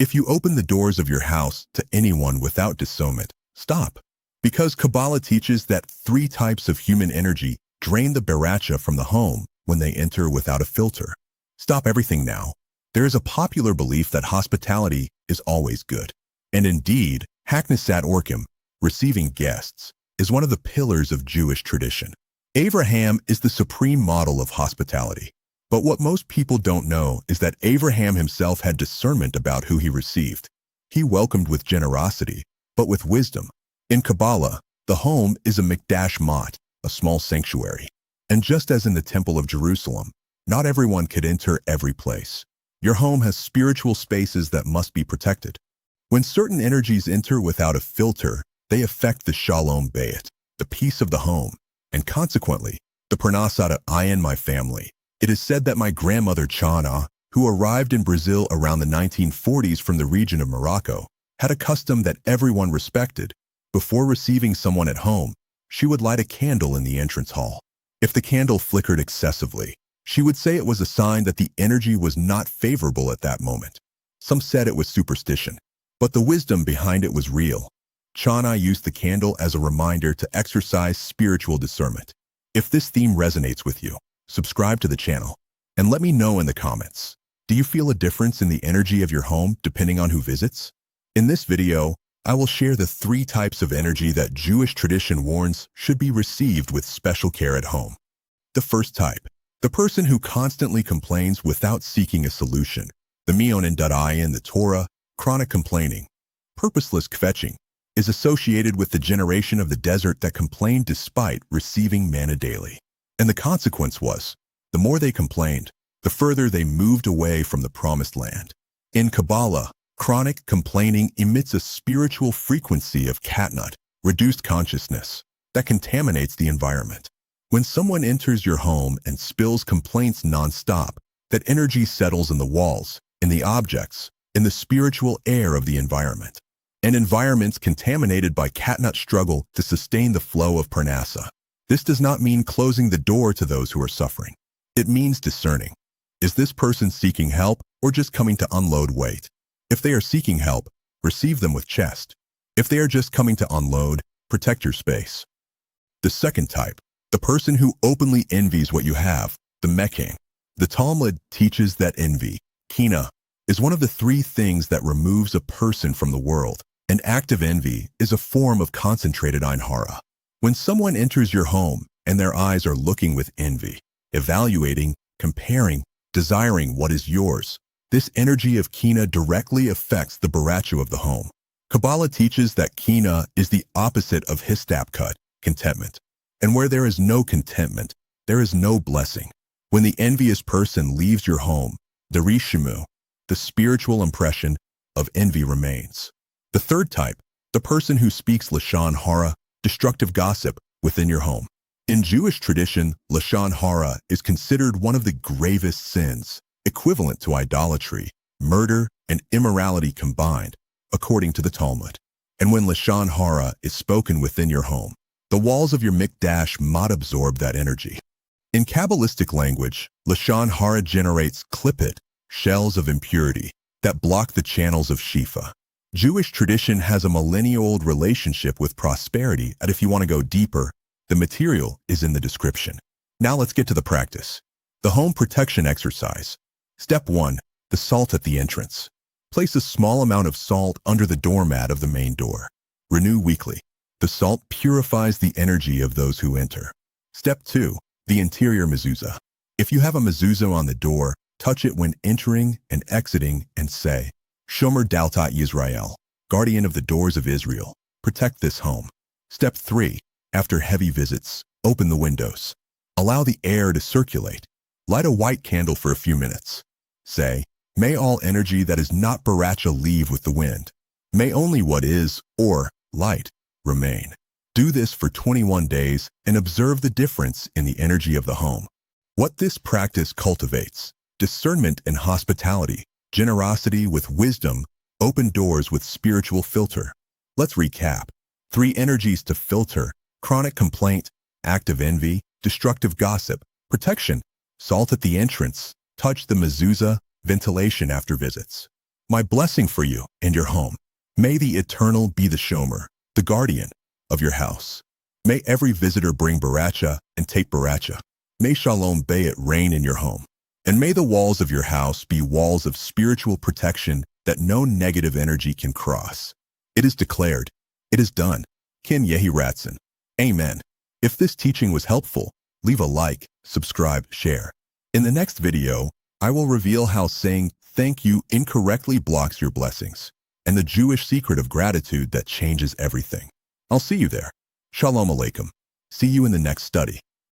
If you open the doors of your house to anyone without discernment, stop. Because Kabbalah teaches that 3 types of human energy drain the baracha from the home when they enter without a filter. Stop everything now. There is a popular belief that hospitality is always good. And indeed, Haknesat Orkim, receiving guests, is one of the pillars of Jewish tradition. Abraham is the supreme model of hospitality. But what most people don't know is that Abraham himself had discernment about who he received. He welcomed with generosity, but with wisdom. In Kabbalah, the home is a mikdash mat, a small sanctuary. And just as in the Temple of Jerusalem, not everyone could enter every place. Your home has spiritual spaces that must be protected. When certain energies enter without a filter, they affect the shalom bayit, the peace of the home, and consequently, the parnasat I and my family. It is said that my grandmother Chana, who arrived in Brazil around the 1940s from the region of Morocco, had a custom that everyone respected. Before receiving someone at home, she would light a candle in the entrance hall. If the candle flickered excessively, she would say it was a sign that the energy was not favorable at that moment. Some said it was superstition, but the wisdom behind it was real. Chana used the candle as a reminder to exercise spiritual discernment. If this theme resonates with you, subscribe to the channel and let me know in the comments. Do you feel a difference in the energy of your home depending on who visits? In this video, I will share the 3 types of energy that Jewish tradition warns should be received with special care at home. The first type, the person who constantly complains without seeking a solution. The Meonin in the Torah, chronic complaining, purposeless kvetching, is associated with the generation of the desert that complained despite receiving manna daily. And the consequence was, the more they complained, the further they moved away from the promised land. In Kabbalah, chronic complaining emits a spiritual frequency of katnut, reduced consciousness, that contaminates the environment. When someone enters your home and spills complaints non-stop, that energy settles in the walls, in the objects, in the spiritual air of the environment. And environments contaminated by katnut struggle to sustain the flow of parnasa. This does not mean closing the door to those who are suffering. It means discerning. Is this person seeking help or just coming to unload weight? If they are seeking help, receive them with chest. If they are just coming to unload, protect your space. The second type, the person who openly envies what you have, the mekane. The Talmud teaches that envy, kina, is one of the 3 things that removes a person from the world. An act of envy is a form of concentrated ein hara. When someone enters your home and their eyes are looking with envy, evaluating, comparing, desiring what is yours, this energy of kina directly affects the baracha of the home. Kabbalah teaches that kina is the opposite of histapkut, contentment. And where there is no contentment, there is no blessing. When the envious person leaves your home, the rishimu, the spiritual impression of envy remains. The third type, the person who speaks lashon hara, destructive gossip, within your home. In Jewish tradition, lashon hara is considered one of the gravest sins, equivalent to idolatry, murder, and immorality combined, according to the Talmud. And when lashon hara is spoken within your home, the walls of your mikdash mat absorb that energy. In Kabbalistic language, lashon hara generates klipot, shells of impurity, that block the channels of shifa. Jewish tradition has a millennia-old relationship with prosperity, and if you want to go deeper, the material is in the description. Now let's get to the practice. The home protection exercise. Step 1. The salt at the entrance. Place a small amount of salt under the doormat of the main door. Renew weekly. The salt purifies the energy of those who enter. Step 2. The interior mezuzah. If you have a mezuzah on the door, touch it when entering and exiting and say, Shomer Daltat Yisrael, guardian of the doors of Israel, protect this home. Step 3. After heavy visits, open the windows. Allow the air to circulate. Light a white candle for a few minutes. Say, may all energy that is not baracha leave with the wind. May only what is, or light, remain. Do this for 21 days and observe the difference in the energy of the home. What this practice cultivates: discernment and hospitality, generosity with wisdom, open doors with spiritual filter. Let's recap. 3 energies to filter: chronic complaint, active envy, destructive gossip, protection, salt at the entrance, touch the mezuzah, ventilation after visits. My blessing for you and your home. May the Eternal be the shomer, the guardian of your house. May every visitor bring baracha and take baracha. May Shalom Bayit reign in your home. And may the walls of your house be walls of spiritual protection that no negative energy can cross. It is declared. It is done. Kin Yehi Ratson. Amen. If this teaching was helpful, leave a like, subscribe, share. In the next video, I will reveal how saying thank you incorrectly blocks your blessings, and the Jewish secret of gratitude that changes everything. I'll see you there. Shalom Aleichem. See you in the next study.